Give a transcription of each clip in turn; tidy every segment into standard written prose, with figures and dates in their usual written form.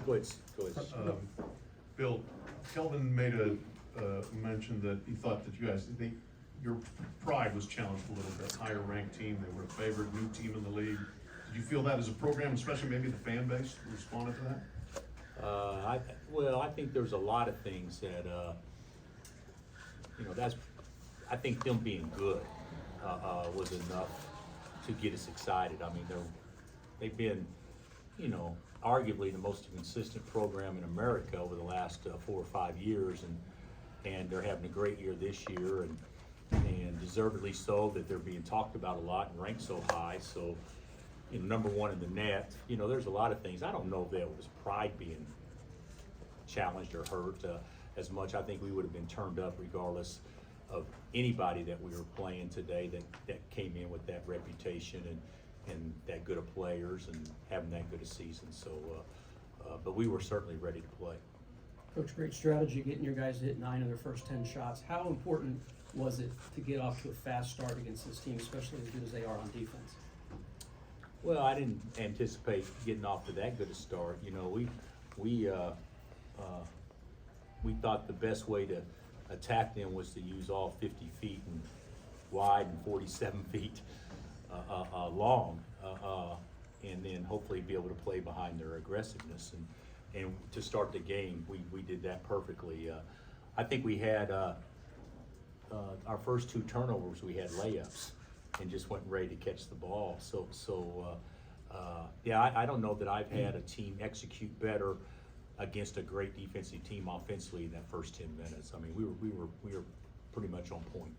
Go ahead. Bill, Kelvin made a mention that he thought that your pride was challenged a little bit. Higher ranked team, they were a favored new team in the league. Did you feel that as a program, especially maybe the fan base responded to that? I think there's a lot of things that, I think them being good was enough to get us excited. I mean, they've been, arguably the most consistent program in America over the last 4 or 5 years, and they're having a great year this year, and deservedly so that they're being talked about a lot and ranked so high. So, number one in the net. There's a lot of things. I don't know if that was pride being challenged or hurt as much. I think we would have been turned up regardless of anybody that we were playing today that came in with that reputation and that good of players and having that good a season. So, but we were certainly ready to play. Coach, great strategy getting your guys to hit 9 of their first 10 shots. How important was it to get off to a fast start against this team, especially as good as they are on defense? Well, I didn't anticipate getting off to that good a start. We thought the best way to attack them was to use all 50 feet and wide and 47 feet long, and then hopefully be able to play behind their aggressiveness. And to start the game, we did that perfectly. I think we had our first 2 turnovers, we had layups and just went ready to catch the ball. I don't know that I've had a team execute better against a great defensive team offensively in that first 10 minutes. I mean, we were pretty much on point.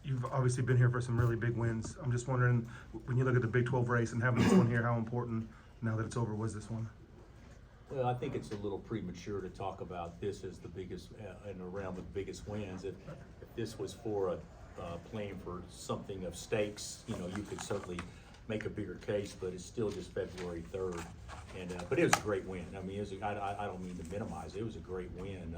You've obviously been here for some really big wins. I'm just wondering, when you look at the Big 12 race and having this one here, how important, now that it's over, was this one? Well, I think it's a little premature to talk about this as the biggest, in the realm of the biggest wins. If this was for playing for something of stakes, you could certainly make a bigger case, but it's still just February 3rd. But it was a great win. I mean, I don't mean to minimize it. It was a great win,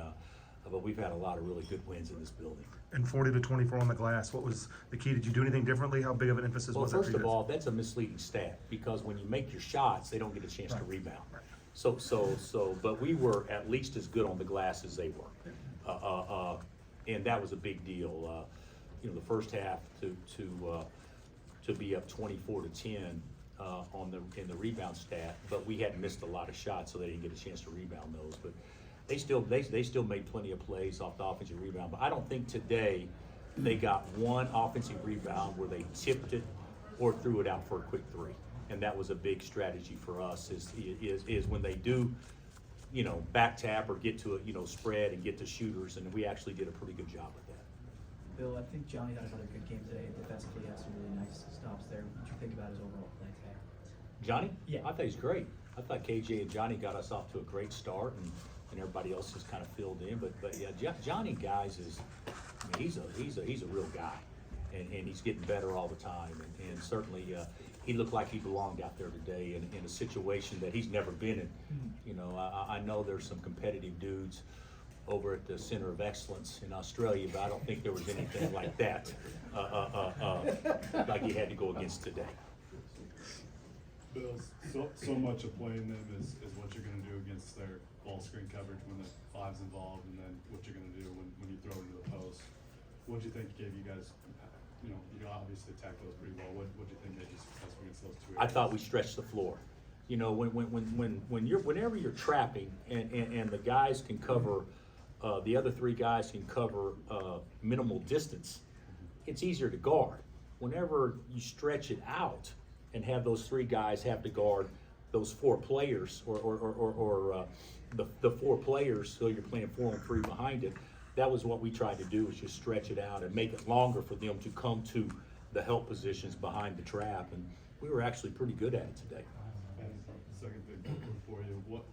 but we've had a lot of really good wins in this building. And 40-24 on the glass, what was the key? Did you do anything differently? How big of an emphasis was that? Well, first of all, that's a misleading stat, because when you make your shots, they don't get a chance to rebound. But we were at least as good on the glass as they were, and that was a big deal. The first half to be up 24-10 in the rebound stat, but we hadn't missed a lot of shots, so they didn't get a chance to rebound those. But they still made plenty of plays off the offensive rebound. But I don't think today they got one offensive rebound where they tipped it or threw it out for a quick 3. And that was a big strategy for us is when they do, back tap or get to a, spread and get to shooters, and we actually did a pretty good job with that. Bill, I think Johnny had another good game today. Defensively, had some really nice stops there. What you think about his overall play today? Johnny? Yeah. I thought he's great. I thought KJ and Johnny got us off to a great start, and everybody else just kind of filled in. But yeah, Johnny, guys, he's a real guy, and he's getting better all the time, and certainly he looked like he belonged out there today in a situation that he's never been in. I know there's some competitive dudes over at the Center of Excellence in Australia, but I don't think there was anything like that, like he had to go against today. Bill, so much of playing them is what you're going to do against their ball screen coverage when the 5's involved, and then what you're going to do when you throw it into the post. What do you think gave you guys? You obviously attack those pretty well. What do you think made you successful against those 2 areas? I thought we stretched the floor. Whenever you're trapping and the guys can cover, the other 3 guys can cover minimal distance, it's easier to guard. Whenever you stretch it out and have those 3 guys have to guard those 4 players or the 4 players, so you're playing 4-on-3 behind it. That was what we tried to do, is just stretch it out and make it longer for them to come to the help positions behind the trap, and we were actually pretty good at it today. And second thing for you, what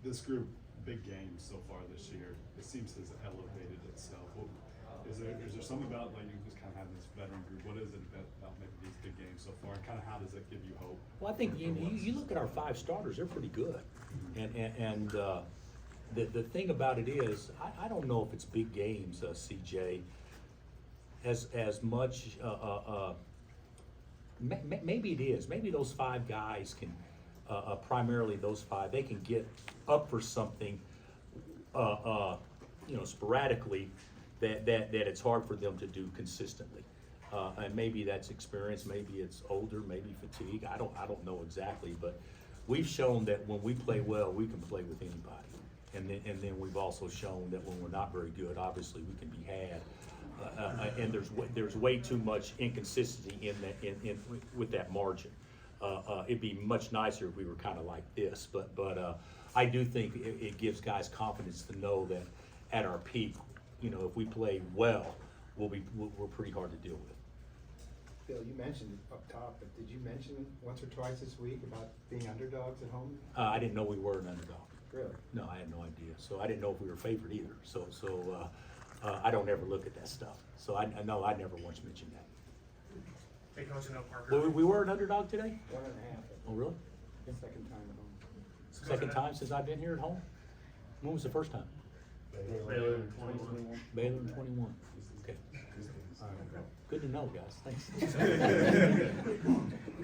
this group, big games so far this year, it seems to have elevated itself. Is there something about, like, you just kind of have this veteran group? What is it about making these big games so far, and kind of how does that give you hope? Well, I think you look at our 5 starters; they're pretty good, and the thing about it is, I don't know if it's big games, CJ, as much. Maybe it is. Maybe those 5 guys can primarily those five, they can get up for something, sporadically, that it's hard for them to do consistently. And maybe that's experience, maybe it's older, maybe fatigue, I don't know exactly, but we've shown that when we play well, we can play with anybody. And then we've also shown that when we're not very good, obviously, we can be had. And there's way too much inconsistency with that margin. It'd be much nicer if we were kind of like this, but I do think it gives guys confidence to know that at our peak, if we play well, we're pretty hard to deal with. Bill, you mentioned it up top, but did you mention once or twice this week about being underdogs at home? I didn't know we were an underdog. Really? No, I had no idea. So I didn't know if we were favored either. So I don't ever look at that stuff. So I know I never once mentioned that. Hey, Coach, I know Parker. Well, we were an underdog today? 1.5. Oh, really? Second time at home. Second time since I've been here at home? When was the first time? Baylor in 2021. Baylor in 21. Okay. Good to know, guys. Thanks.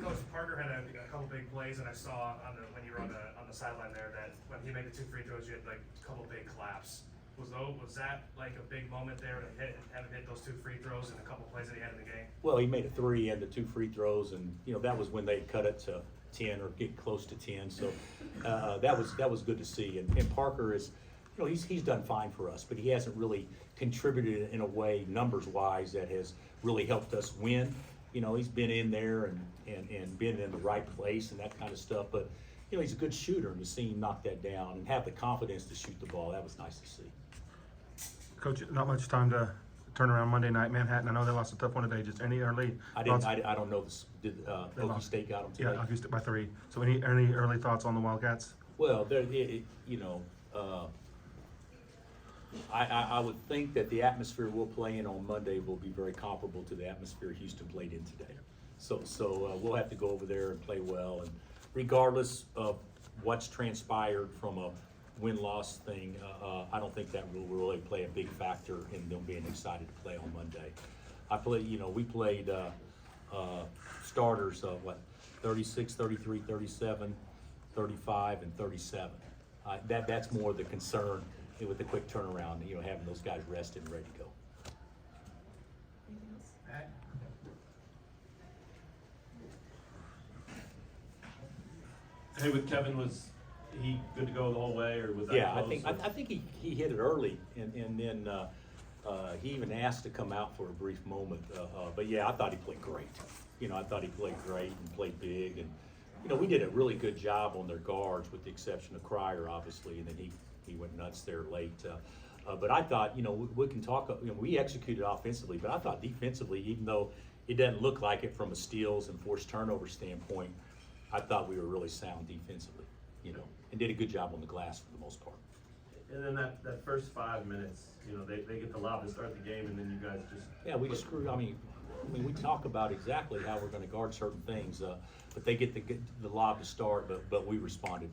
Coach Parker had a couple big plays, and I saw when you were on the sideline there that when he made the 2 free throws, you had like a couple big claps. Was that like a big moment there to have him hit those 2 free throws and a couple plays that he had in the game? Well, he made a 3 and the 2 free throws, and that was when they cut it to 10 or get close to 10. So that was good to see. And Parker is, he's done fine for us, but he hasn't really contributed in a way numbers-wise that has really helped us win. He's been in there and been in the right place and that kind of stuff. But he's a good shooter, and to see him knock that down and have the confidence to shoot the ball, that was nice to see. Coach, not much time to turn around Monday night, Manhattan. I know they lost a tough one today. Just any early thoughts? I don't know this. Did Okie State got them today? Yeah, Okie State by 3. So any early thoughts on the Wildcats? Well, I would think that the atmosphere we'll play in on Monday will be very comparable to the atmosphere Houston played in today. So we'll have to go over there and play well. And regardless of what's transpired from a win-loss thing, I don't think that will really play a big factor in them being excited to play on Monday. We played starters of 36, 33, 37, 35, and 37. That's more the concern with the quick turnaround, having those guys rested and ready to go. Hey, with Kevin, was he good to go the whole way, or was that Yeah, close? I think he hit it early, and then he even asked to come out for a brief moment. But yeah, I thought he played great. I thought he played great and played big, and we did a really good job on their guards, with the exception of Cryer, obviously, and then he went nuts there late. But I thought, we can talk. We executed offensively, but I thought defensively, even though it doesn't look like it from a steals and forced turnover standpoint, I thought we were really sound defensively, and did a good job on the glass for the most part. And then that first 5 minutes, they get the lob to start the game, and then you guys just. Yeah, we just screwed. I mean, we talk about exactly how we're going to guard certain things, but they get the lob to start, but we responded,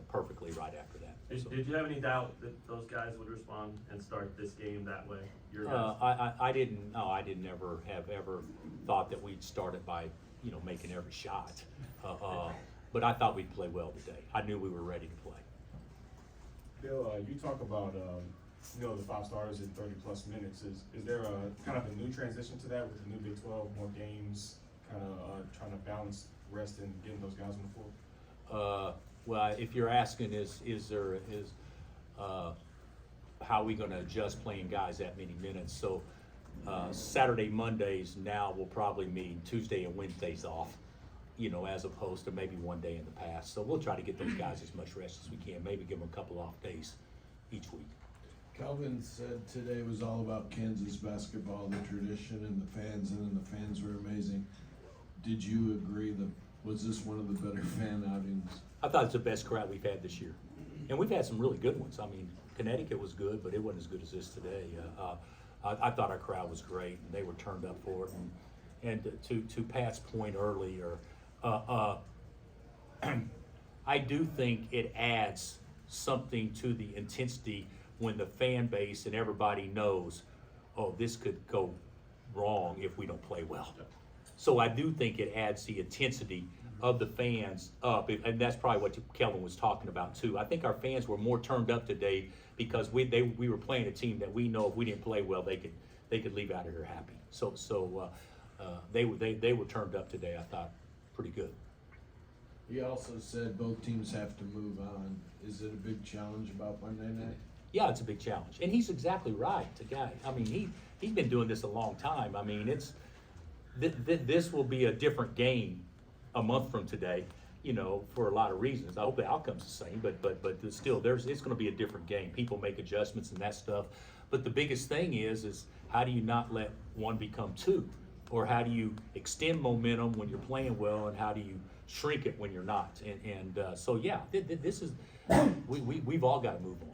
perfectly right after that. So, Did you have any doubt that those guys would respond and start this game that way? Your guys? I didn't. No, I didn't ever thought that we'd start it by making every shot. But I thought we'd play well today. I knew we were ready to play. Bill, you talk about the 5 starters in 30+ minutes. Is there a kind of a new transition to that with the new Big 12, more games, kind of trying to balance rest and getting those guys on the floor? Well, if you're asking, how are we going to adjust playing guys that many minutes? So Saturday, Mondays now will probably mean Tuesday and Wednesdays off, as opposed to maybe one day in the past. So we'll try to get those guys as much rest as we can. Maybe give them a couple off days each week. Calvin said today was all about Kansas basketball, the tradition and the fans, and then the fans were amazing. Did you agree that was this one of the better fan outings? I thought it's the best crowd we've had this year. And we've had some really good ones. I mean, Connecticut was good, but it wasn't as good as this today. I thought our crowd was great, and they were turned up for it. And to Pat's point earlier, I do think it adds something to the intensity when the fan base and everybody knows, oh, this could go wrong if we don't play well. So I do think it adds the intensity of the fans up, and that's probably what Kelvin was talking about too. I think our fans were more turned up today because we were playing a team that we know if we didn't play well, they could leave out of here happy. So they were turned up today. I thought pretty good. He also said both teams have to move on. Is it a big challenge about Monday night? Yeah, it's a big challenge, and he's exactly right. The guy, I mean, he's been doing this a long time. I mean, this will be a different game a month from today, you know, for a lot of reasons. I hope the outcome's the same, but still, it's going to be a different game. People make adjustments and that stuff. But the biggest thing is how do you not let one become two, or how do you extend momentum when you're playing well, and how do you shrink it when you're not? So yeah, this is we've all got to move on.